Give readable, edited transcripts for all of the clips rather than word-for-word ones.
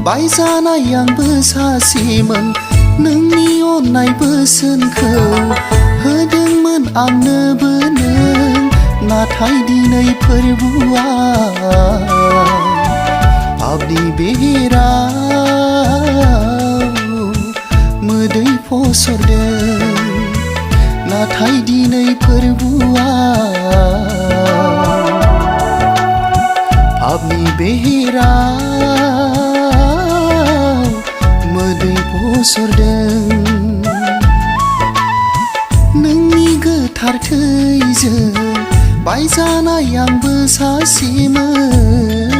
बायजानाय आंबो सासेमोन नोंनि अननाय बोसोनखौ होदोंमोन आंनोबो नों नाथाय दिनै फोरबुआ पापनि बेहेराव मोदै फसरदों नाथाय दिनै फोरबुआ पापनि बेहेराव मोदै फसरदों नोंनि गोथार थैजों बायजानाय आंबो सासेमोन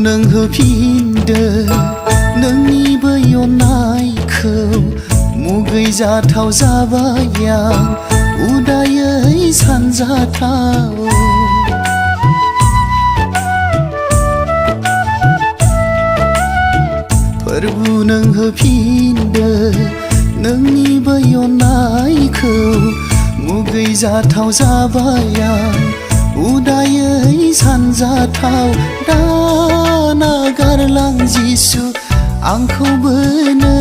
नों होफिनदो नोंनि बै अननायखौ मुगै जाथाव जाबाय आं उदायै सानजाथाव फोरबु नों होफिनदो नोंनि बै अननायखौ मुगै जाथाव जाबाय आं उदायै सानजाथाव दा नागारलां जिसु आंखौबो नों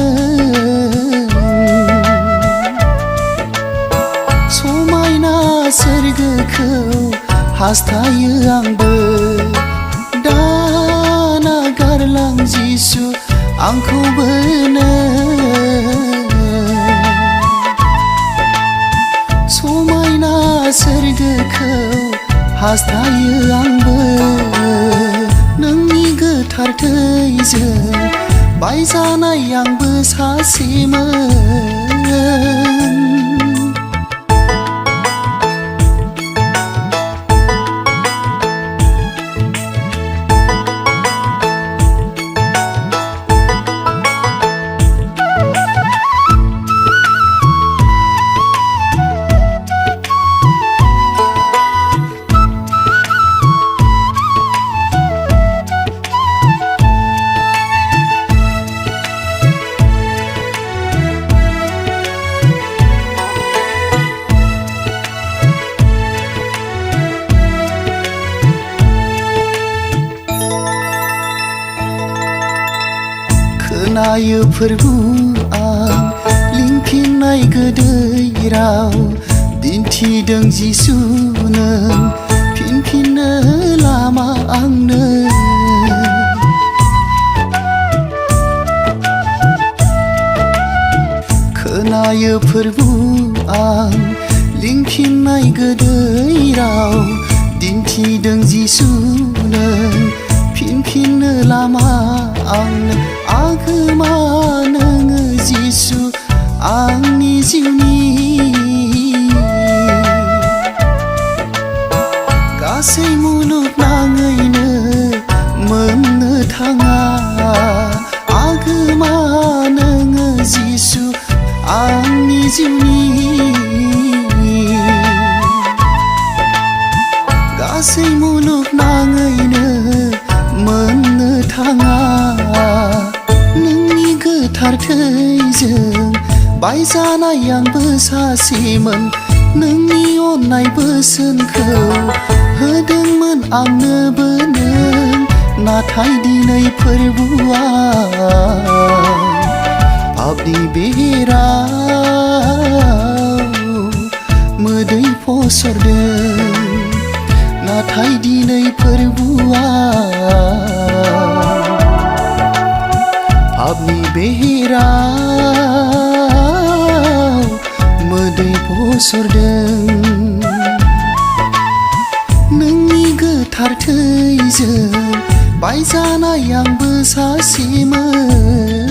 समायना सोरगोखौ हास्थायो आंबो दा नागारलां जिसु आंखौबो नों समायना सोरगोखौ हास्थायो आंबो नोंनि गोथार थैजों बायजानाय आंबो सासेमोन खोनायो फोरबु आं लिंफिननाय गोदै राव दिन्थिदों जिसु नों फिनफिननो लामा आंनो खोनायो फोरबु आं लिंफिननाय गोदै राव दिन्थिदों जिसु नों फिनफिननो लामा आंनो आगोमा नोङो जिसु आंनि जिउनि गासै मुलुगनाङैनो मोननो थाङा आगोमा नोङो जिसु आंनि जिउनि गासै मुलुगनाङैनो मोननो थाङा नोंनि गोथार थैजों बायजानाय आंबो सासेमोन नोंनि अननाय बोसोनखौ होदोंमोन आंनोबो नों नाथाय दिनै फोरबुआ पापनि बेहेराव मोदै फसरदों नाथाय दिनै फोरबुआ पापनि बेहेराव मोदै फसरदों नोंनि गोथार थैजों बायजानाय आंबो सासेमोन